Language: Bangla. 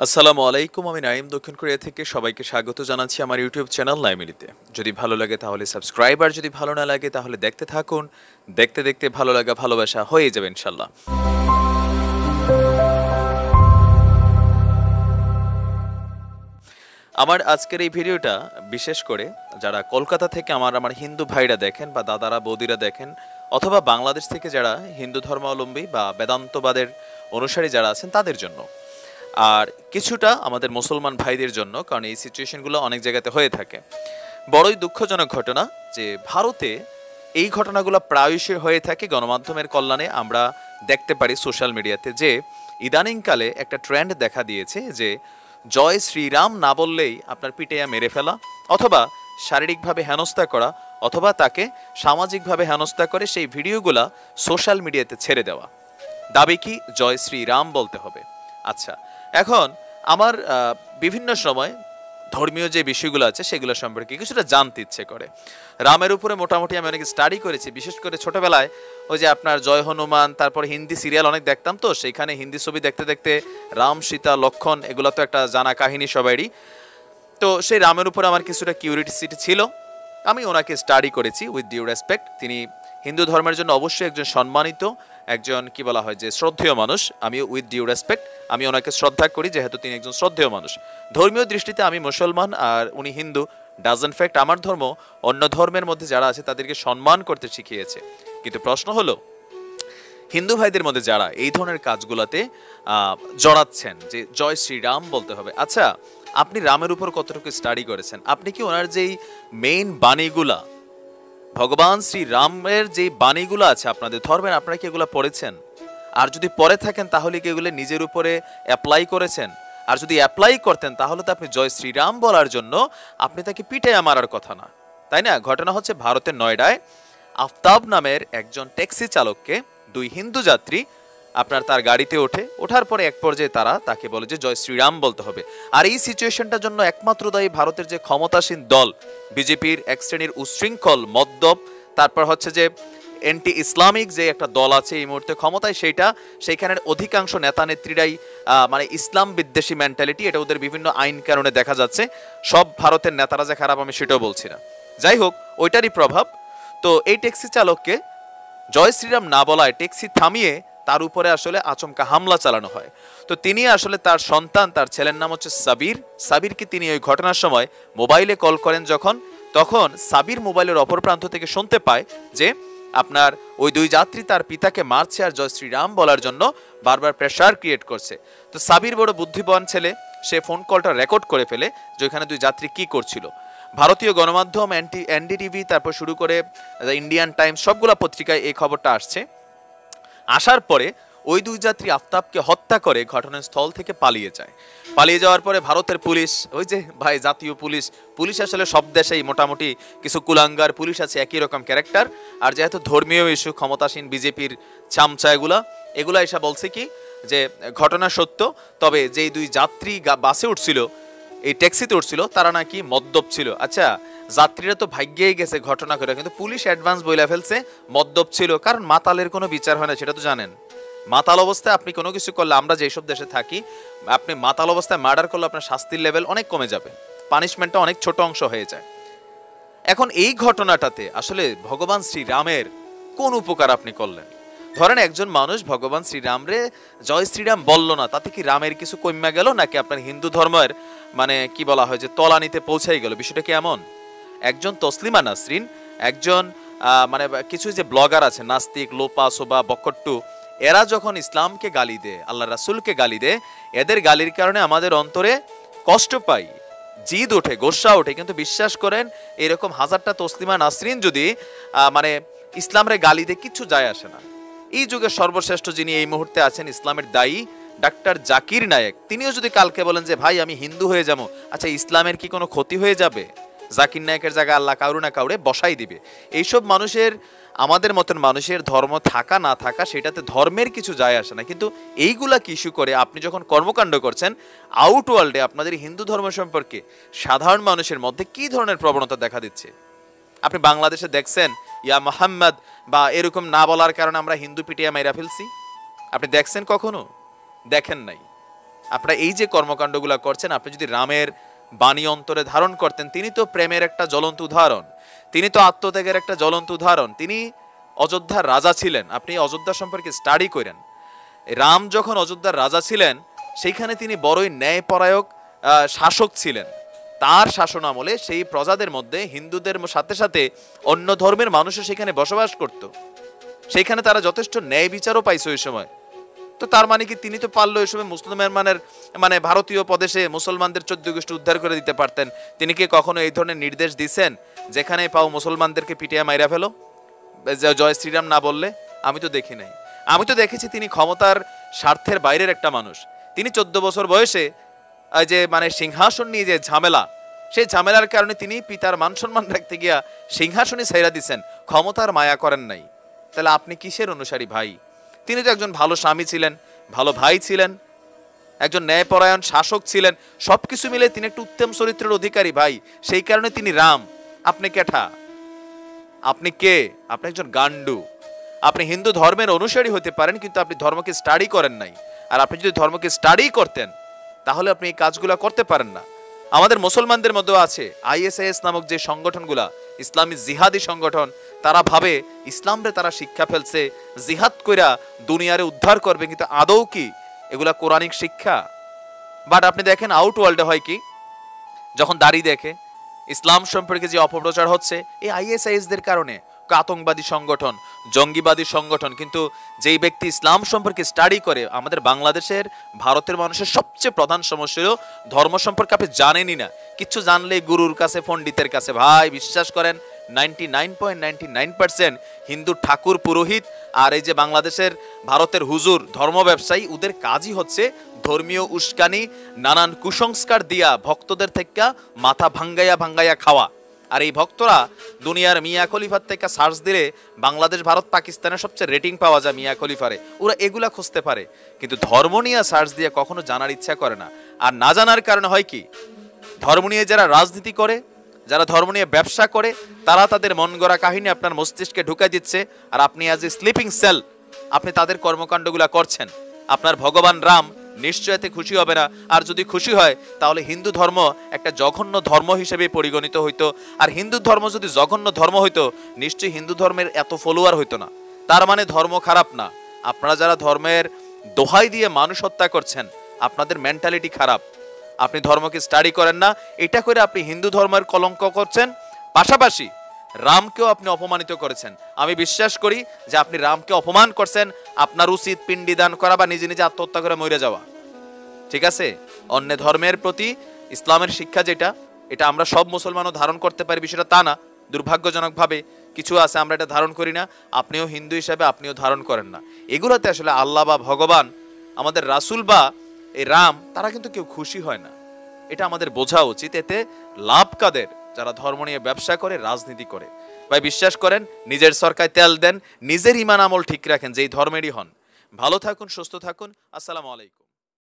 আসসালামু আলাইকুম, আমি নাইম দক্ষিণ কোরিয়া থেকে সবাইকে স্বাগত জানাচ্ছি আমার ইউটিউব চ্যানেল নাইমিলিতে। যদি ভালো লাগে তাহলে সাবস্ক্রাইব, আর যদি ভালো না লাগে তাহলে দেখতে থাকুন। দেখতে দেখতে ভালো লাগা ভালোবাসা হয়ে যাবে ইনশাল্লাহ। আমার আজকের এই ভিডিওটা বিশেষ করে যারা কলকাতা থেকে আমার হিন্দু ভাইরা দেখেন বা দাদারা বৌদিরা দেখেন, অথবা বাংলাদেশ থেকে যারা হিন্দু ধর্মাবলম্বী বা বেদান্তবাদের অনুসারী যারা আছেন তাদের জন্য, আর কিছুটা আমাদের মুসলমান ভাইদের জন্য, কারণ এই সিচুয়েশনগুলো অনেক জায়গাতে হয়ে থাকে। বড়ই দুঃখজনক ঘটনা যে ভারতে এই ঘটনাগুলো প্রায়শই হয়ে থাকে। গণমাধ্যমের কল্যাণে আমরা দেখতে পারি সোশ্যাল মিডিয়াতে যে ইদানিংকালে একটা ট্রেন্ড দেখা দিয়েছে যে জয় শ্রীরাম না বললেই আপনার পিটাইয়া মেরে ফেলা, অথবা শারীরিকভাবে হেনস্থা করা, অথবা তাকে সামাজিকভাবে হেনস্থা করে সেই ভিডিওগুলা সোশ্যাল মিডিয়াতে ছেড়ে দেওয়া। দাবি কি? জয় শ্রীরাম বলতে হবে। আচ্ছা, এখন আমার বিভিন্ন সময় ধর্মীয় যে বিষয়গুলো আছে সেগুলো সম্পর্কে কিছুটা জানতে ইচ্ছে করে। রামের উপরে মোটামুটি আমি অনেক স্টাডি করেছি, বিশেষ করে ছোটবেলায় ওই যে আপনার জয় হনুমান, তারপর হিন্দি সিরিয়াল অনেক দেখতাম, তো সেইখানে হিন্দি ছবি দেখতে দেখতে রাম সীতা লক্ষণ এগুলো তো একটা জানা কাহিনী সবারই। তো সেই রামের উপরে আমার কিছুটা কিউরিওসিটি ছিল, আমি ওনাকে স্টাডি করেছি উইথ ডিউ রেসপেক্ট। তিনি হিন্দু ধর্মের জন্য অবশ্যই একজন সম্মানিত, একজন কি বলা হয় যে শ্রদ্ধেয় মানুষ। আমি উইথ ডিউ রেসপেক্ট আমি ওনাকে শ্রদ্ধা করি, যেহেতু তিনি একজন শ্রদ্ধেয় মানুষ। ধর্মীয় দৃষ্টিতে আমি মুসলমান আর উনি হিন্দু, ডাজন্ট ফ্যাক্ট আমার ধর্ম অন্য ধর্মের মধ্যে যারা আছে তাদেরকে সম্মান করতে শিখিয়েছে। কিন্তু প্রশ্ন হলো, হিন্দু ভাইদের মধ্যে যারা এই ধরনের কাজগুলোতে জড়াচ্ছেন যে জয় শ্রীরাম বলতে হবে, আচ্ছা আপনি রামের উপর কতটুকু স্টাডি করেছেন? আপনি কি ওনার যেই মেইন বাণীগুলা, ভগবান শ্রী রামের যে বাণীগুলো আছে আপনাদের ধর্মের, আপনারা কি এগুলো পড়েছেন? আর যদি পড়ে থাকেন তাহলে কি এগুলো নিজের উপরে অ্যাপ্লাই করেছেন? আর যদি অ্যাপ্লাই করতেন তাহলে তো আপনি জয় শ্রীরাম বলার জন্য আপনি তাকে পিটাইয়া মারার কথা না, তাই না? ঘটনা হচ্ছে ভারতের নয়ডায় আফতাব নামের একজন ট্যাক্সি চালককে দুই হিন্দু যাত্রী আপনার তার গাড়িতে ওঠার পরে এক পর্যায়ে তারা তাকে বলে যে জয় শ্রীরাম বলতে হবে। আর এই সিচুয়েশনটার জন্য একমাত্র দায়ী ভারতের যে ক্ষমতাসীন দল বিজেপির এক শ্রেণীর উচ্ছৃঙ্খল মদ্যপ, তারপর হচ্ছে যে এন্টি ইসলামিক যে একটা দল আছে এই মুহূর্তে ক্ষমতায়, সেইখানের অধিকাংশ নেতা নেত্রীরাই মানে ইসলাম বিদ্বেষী মেন্টালিটি, এটা ওদের বিভিন্ন আইন কারণে দেখা যাচ্ছে। সব ভারতের নেতারা যে খারাপ আমি সেটাও বলছি না, যাই হোক ওইটারই প্রভাব। তো এই ট্যাক্সি চালককে জয় শ্রীরাম না বলায় ট্যাক্সি থামিয়ে তার উপরে আসলে আচমকা হামলা চালানো হয়। তো তিনি আসলে তার সন্তান, তার ছেলের নাম হচ্ছে সাবিরকে তিনি ওই ঘটনার সময় মোবাইলে কল করেন তখন সাবির মোবাইলের অপর প্রান্ত থেকে শুনতে পায় যে আপনার ওই দুই যাত্রী তার পিতাকে মারছে আর জয় শ্রীরাম বলার জন্য বারবার প্রেসার ক্রিয়েট করছে। তো সাবির বড় বুদ্ধিমান ছেলে, সে ফোন কলটা রেকর্ড করে ফেলে যে ওইখানে দুই যাত্রী কি করছিল। ভারতীয় গণমাধ্যম এনডিটিভি, তারপর শুরু করে ইন্ডিয়ান টাইমস, সবগুলা পত্রিকায় এই খবরটা আসছে। আসার পরে ওই দুই যাত্রী আফতাবকে হত্যা করে ঘটনাস্থল থেকে পালিয়ে যাওয়ার পরে ভারতের পুলিশ, ওই যে ভাই জাতীয় পুলিশ আসলে সব দেশেই মোটামুটি কিছু কুলাঙ্গার পুলিশ আছে একই রকম ক্যারেক্টার। আর যেহেতু ধর্মীয় ইস্যু, ক্ষমতাসীন বিজেপির চামচা এগুলা এসে বলছে কি যে ঘটনা সত্য, তবে যেই দুই যাত্রী বাসে উঠছিল, এই ট্যাক্সিতে উঠছিল, তারা নাকি মদ্যপ ছিল। আচ্ছা, যাত্রীরা তো ভাগ্যেই গেছে ঘটনা করে, কিন্তু পুলিশ অ্যাডভান্স বইলা ফেলছে মদ্যপ ছিল, কারণ মাতালের কোনো বিচার হয় না, সেটা তো জানেন। মাতাল অবস্থায় আপনি কোনো কিছু করলে, আমরা যেসব দেশে থাকি, আপনি মাতাল অবস্থায় মার্ডার করলে আপনার শাস্তির লেভেল অনেক কমে যাবে, পানিশমেন্টটা অনেক ছোট অংশ হয়ে যায়। এখন এই ঘটনাটাতে আসলে ভগবান শ্রীরামের কোন উপকার আপনি করলেন? ধরেন একজন মানুষ ভগবান শ্রীরামরে জয় শ্রীরাম বলল না, তাতে কি রামের কিছু কমে গেল, নাকি আপনার হিন্দু ধর্মের মানে কি বলা হয় যে তলানিতে পৌঁছাই গেল? বিষয়টা কি এমন? একজন তসলিমা নাসরিন, একজন মানে কিছু যে ব্লগার আছে নাস্তিক, লোপা সোবা বকট্টু, এরা যখন ইসলামকে গালি দেয়, আল্লাহ রাসূলকে গালি দেয়, এদের গালির কারণে আমাদের অন্তরে কষ্ট পাই, জিদ ওঠে, গোসা ওঠে। কিন্তু বিশ্বাস করেন, এরকম হাজারটা তসলিমা নাসরিন যদি মানে ইসলামের গালি দিয়ে কিচ্ছু যায় আসে না। এই যুগের সর্বশ্রেষ্ঠ যিনি এই মুহূর্তে আছেন, ইসলামের দায়ী ডাক্তার জাকির নায়েক, তিনিও যদি কালকে বলেন যে ভাই আমি হিন্দু হয়ে যাবো, আচ্ছা ইসলামের কি কোনো ক্ষতি হয়ে যাবে? জাকির নায়েকের জায়গায় আল্লাহ কাউরে না কাউরে বসাই দিবে। এইসব মানুষের, আমাদের মতন মানুষের ধর্ম থাকা না থাকা সেটাতে ধর্মের কিছু যায় আসে না। কিন্তু এইগুলা কি ইস্যু করে আপনি যখন কর্মকাণ্ড করছেন আউট ওয়ার্ল্ডে, আপনাদের হিন্দু ধর্ম সম্পর্কে সাধারণ মানুষের মধ্যে কি ধরনের প্রবণতা দেখা দিচ্ছে? আপনি বাংলাদেশে দেখছেন ইয়া মোহাম্মদ বা এরকম না বলার কারণে আমরা হিন্দু পিটিয়া মাইরা ফেলছি? আপনি দেখছেন কখনো? দেখেন নাই। আপনারা এই যে কর্মকাণ্ডগুলো করছেন, আপনি যদি রামের বাণী অন্তরে ধারণ করতেন, তিনি তো প্রেমের একটা জ্বলন্ত উদাহরণ, তিনি তো আত্মত্যাগের একটা জ্বলন্ত উদাহরণ, তিনি অযোধ্যার রাজা ছিলেন। আপনি অযোধ্যা সম্পর্কে স্টাডি করেন। রাম যখন অযোধ্যার রাজা ছিলেন, সেইখানে তিনি বড়ই ন্যায়পরায়ক শাসক ছিলেন। তার শাসন আমলে সেই প্রজাদের মধ্যে হিন্দুদের সাথে সাথে অন্য ধর্মের মানুষও সেখানে বসবাস করত। সেইখানে তারা যথেষ্ট ন্যায় বিচারও পাইছে ওই সময়। তো তার মানে কি তিনি তো পারলো ওই সময় মুসলমান মানে ভারতীয় প্রদেশে মুসলমানদের 14 গোষ্ঠী উদ্ধার করে দিতে পারতেন। তিনি কি কখনো এই ধরনের নির্দেশ দিয়েছেন যেখানে পাও মুসলমানদেরকে পিটিয়ে মাইরা ফেলো, জয় শ্রীরাম না বললে? আমি তো দেখি নাই। আমি তো দেখেছি তিনি ক্ষমতার স্বার্থের বাইরের একটা মানুষ। তিনি 14 বছর বয়সে যে মানে সিংহাসন নিয়ে যে ঝামেলা, সেই ঝামেলার কারণে তিনি পিতার মান সম্মান রাখতে গিয়া সিংহাসনই ছাইরা দিচ্ছেন, ক্ষমতার মায়া করেন নাই। তাহলে আপনি কিসের অনুসারী ভাই? তিনি তো একজন ভালো স্বামী ছিলেন, ভালো ভাই ছিলেন, একজন ন্যায়পরায়ণ শাসক ছিলেন, সবকিছু মিলে তিনি একটু উত্তম চরিত্রের অধিকারী ভাই। সেই কারণে তিনি রাম। আপনি কেঠা? আপনি কে? আপনি একজন গান্ডু। আপনি হিন্দু ধর্মের অনুসারী হতে পারেন, কিন্তু আপনি ধর্মকে স্টাডি করেন নাই। আর আপনি যদি ধর্মকে স্টাডি করতেন, তাহলে আপনি এই কাজগুলো করতে পারেন না। আমাদের মুসলমানদের মধ্যেও আছে ISIS নামক যে সংগঠনগুলা, ইসলামী জিহাদি সংগঠন, তারা ভাবে ইসলামরে তারা শিক্ষা ফেলছে, জিহাদ কইরা দুনিয়ারে উদ্ধার করবে, কিন্তু আদৌ কি এগুলা কোরআনিক শিক্ষা? বাট আপনি দেখেন আউট ওয়ার্ল্ডে হয় কি, যখন দাঁড়িয়ে দেখে ইসলাম সম্পর্কে যে অপপ্রচার হচ্ছে এই ISIS দের কারণে, আতঙ্কবাদী সংগঠন, জঙ্গিবাদী সংগঠন। কিন্তু যেই ব্যক্তি ইসলাম সম্পর্কে স্টাডি করে, আমাদের বাংলাদেশের ভারতের মানুষের সবচেয়ে প্রধান সমস্যা হলো ধর্ম সম্পর্কে আপনি জানেনই না। কিছু জানলে গুরুর কাছে, পণ্ডিতের কাছে। ভাই বিশ্বাস করেন 99.99% হিন্দু ঠাকুর পুরোহিত আর এই যে বাংলাদেশের ভারতের হুজুর ধর্ম ব্যবসায়ী, ওদের কাজই হচ্ছে ধর্মীয় উস্কানি, নানান কুসংস্কার দিয়া ভক্তদের থেকে মাথা ভাঙ্গাইয়া ভাঙ্গাইয়া খাওয়া। আর এই ভক্তরা দুনিয়ার মিয়া খলিফার থেকে সার্চ দিলে বাংলাদেশ, ভারত, পাকিস্তানের সবচেয়ে রেটিং পাওয়া যায় মিয়া খলিফারে। ওরা এগুলা খুঁজতে পারে, কিন্তু ধর্ম নিয়ে সার্চ দিয়ে কখনো জানার ইচ্ছা করে না। আর না জানার কারণে হয় কি, ধর্ম নিয়ে যারা রাজনীতি করে, যারা ধর্ম নিয়ে ব্যবসা করে, তারা তাদের মন গড়া কাহিনী আপনার মস্তিষ্কে ঢুকাই দিচ্ছে। আর আপনি অ্যাজ এ স্লিপিং সেল আপনি তাদের কর্মকাণ্ডগুলা করছেন। আপনার ভগবান রাম নিশ্চয় এতে খুশি হবে না। আর যদি খুশি হয়, তাহলে হিন্দু ধর্ম একটা জঘন্য ধর্ম হিসেবে পরিগণিত হইতো। আর হিন্দু ধর্ম যদি জঘন্য ধর্ম হইতো, নিশ্চয়ই হিন্দু ধর্মের এত ফলোয়ার হইতো না। তার মানে ধর্ম খারাপ না। আপনারা যারা ধর্মের দোহাই দিয়ে মানুষ হত্যা করছেন, আপনাদের মেন্টালিটি খারাপ। আপনি ধর্মকে স্টাডি করেন না, এটা করে আপনি হিন্দু ধর্মের কলঙ্ক করছেন, পাশাপাশি রামকেও আপনি অপমানিত করেছেন। আমি বিশ্বাস করি যে আপনি রামকে অপমান করছেন। আপনার উচিত পিণ্ডি দান করা বা নিজে নিজে আত্মহত্যা করে মরে যাওয়া। ঠিক আছে? অন্য ধর্মের প্রতি ইসলামের শিক্ষা যেটা, এটা আমরা সব মুসলমানও ধারণ করতে পারি বিষয়টা তা না। দুর্ভাগ্যজনকভাবে কিছু আছে আমরা এটা ধারণ করি না। আপনিও হিন্দু হিসাবে আপনিও ধারণ করেন না। এগুলোতে আসলে আল্লাহ বা ভগবান, আমাদের রাসূল বা এই রাম, তারা কিন্তু কেউ খুশি হয় না। এটা আমাদের বোঝা উচিত। এতে লাভ কাদের? যারা ধর্ম নিয়ে ব্যবসা করে, রাজনীতি করে। ভাই বিশ্বাস করেন, নিজের সরকায় তেল দেন, নিজের ইমান আমল ঠিক রাখেন, যেই ধর্মেরই হন। ভালো থাকুন, সুস্থ থাকুন। আসসালামু আলাইকুম।